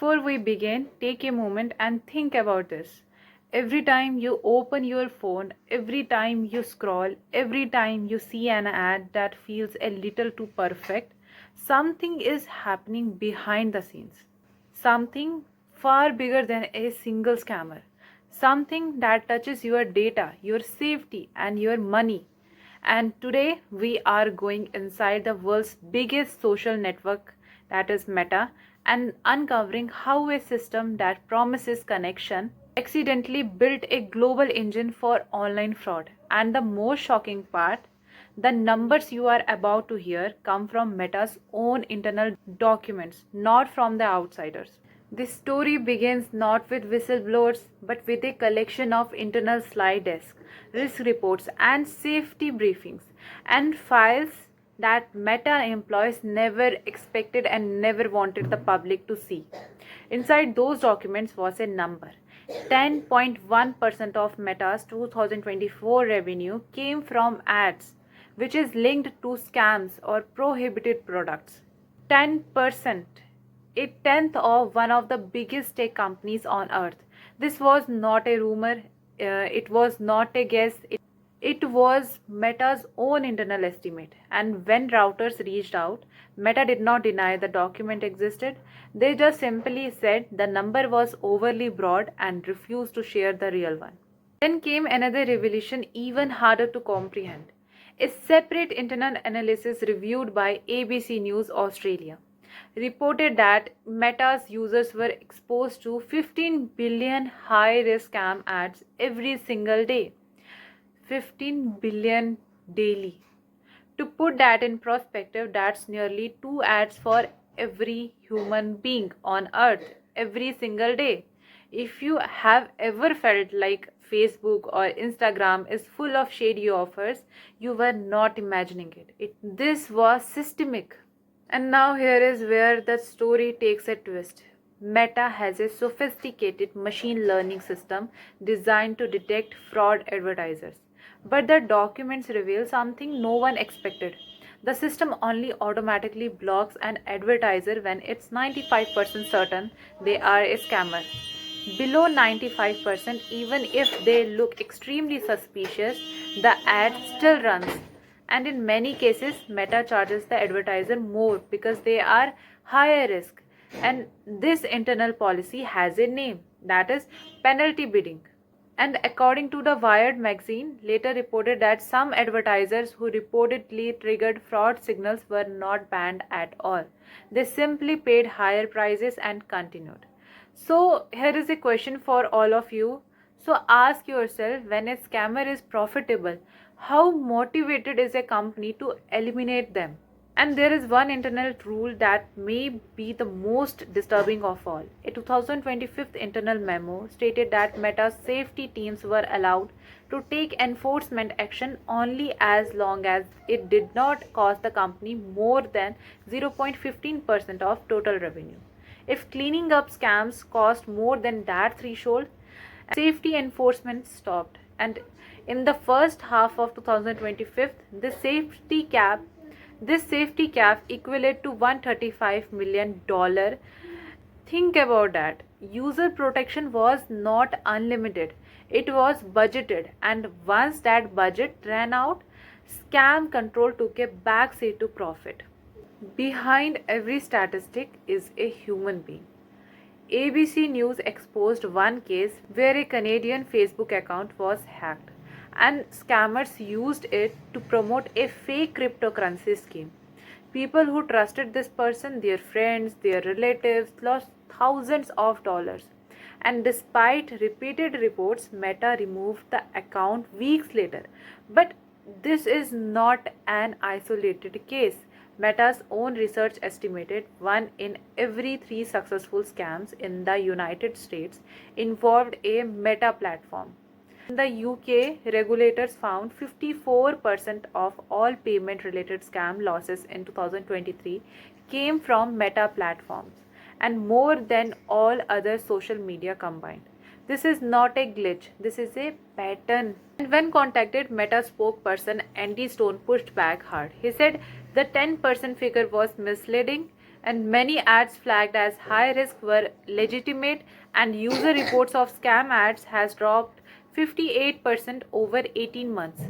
Before we begin, take a moment and think about this. Every time you open your phone, every time you scroll, every time you see an ad that feels a little too perfect, something is happening behind the scenes. Something far bigger than a single scammer. Something that touches your data, your safety, and your money. And today we are going inside the world's biggest social network, that is Meta, and uncovering how a system that promises connection accidentally built a global engine for online fraud. And the most shocking part, the numbers you are about to hear come from Meta's own internal documents, not from the outsiders. This story begins not with whistleblowers but with a collection of internal slide desks, risk reports, and safety briefings, and files that Meta employees never expected and never wanted the public to see. Inside those documents was a number. 10.1% of Meta's 2024 revenue came from ads, which is linked to scams or prohibited products. 10%, a tenth of one of the biggest tech companies on earth. This was not a rumor, it was not a guess, it was Meta's own internal estimate. And when routers reached out, Meta did not deny the document existed. They just simply said the number was overly broad and refused to share the real one. Then came another revelation even harder to comprehend. A separate internal analysis reviewed by ABC News Australia reported that Meta's users were exposed to 15 billion high-risk scam ads every single day. 15 billion daily. To put that in perspective, that's nearly 2 ads for every human being on earth every single day. If you have ever felt like Facebook or Instagram is full of shady offers, you were not imagining it. This was systemic. And now here is where the story takes a twist. Meta has a sophisticated machine learning system designed to detect fraud advertisers. But the documents reveal something no one expected. The system only automatically blocks an advertiser when it's 95% certain they are a scammer. Below 95%, even if they look extremely suspicious, the ad still runs. And in many cases, Meta charges the advertiser more because they are higher risk. And this internal policy has a name, that is penalty bidding. And according to the Wired magazine, later reported that some advertisers who reportedly triggered fraud signals were not banned at all. They simply paid higher prices and continued. So here is a question for all of you. So ask yourself, when a scammer is profitable, how motivated is a company to eliminate them? And there is one internal rule that may be the most disturbing of all. A 2025 internal memo stated that Meta's safety teams were allowed to take enforcement action only as long as it did not cost the company more than 0.15% of total revenue. If cleaning up scams cost more than that threshold, safety enforcement stopped. And in the first half of 2025, this safety cap equated to $135 million. Think about that. User protection was not unlimited. It was budgeted, and once that budget ran out, scam control took a backseat to profit. Behind every statistic is a human being. ABC News exposed one case where a Canadian Facebook account was hacked and scammers used it to promote a fake cryptocurrency scheme. People who trusted this person, their friends, their relatives, lost thousands of dollars. And despite repeated reports, Meta removed the account weeks later. But this is not an isolated case. Meta's own research estimated 1 in every 3 successful scams in the United States involved a Meta platform. In the UK, regulators found 54% of all payment-related scam losses in 2023 came from Meta platforms, and more than all other social media combined. This is not a glitch, this is a pattern. And when contacted, Meta spokesperson Andy Stone pushed back hard. He said the 10% figure was misleading. and many ads flagged as high risk were legitimate, and user reports of scam ads has dropped 58% over 18 months.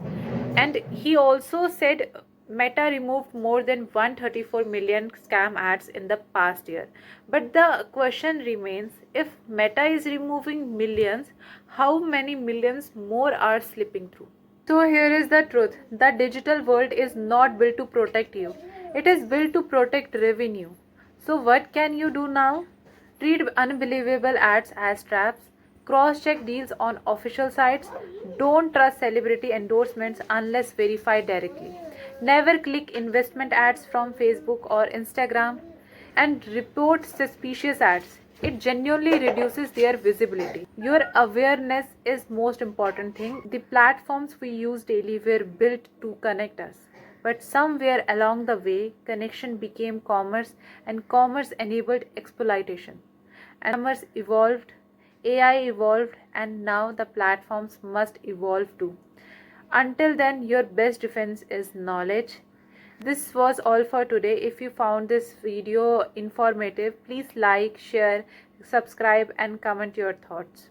And he also said Meta removed more than 134 million scam ads in the past year. But the question remains, if Meta is removing millions, how many millions more are slipping through? So here is the truth. The digital world is not built to protect you. It is built to protect revenue. So what can you do now? Treat unbelievable ads as traps. Cross-check deals on official sites. Don't trust celebrity endorsements unless verified directly. Never click investment ads from Facebook or Instagram, and report suspicious ads. It genuinely reduces their visibility. Your awareness is most important thing. The platforms we use daily were built to connect us. But somewhere along the way, connection became commerce, and commerce enabled exploitation. And commerce evolved, AI evolved, and now the platforms must evolve too. Until then, your best defense is knowledge. This was all for today. If you found this video informative, please like, share, subscribe, and comment your thoughts.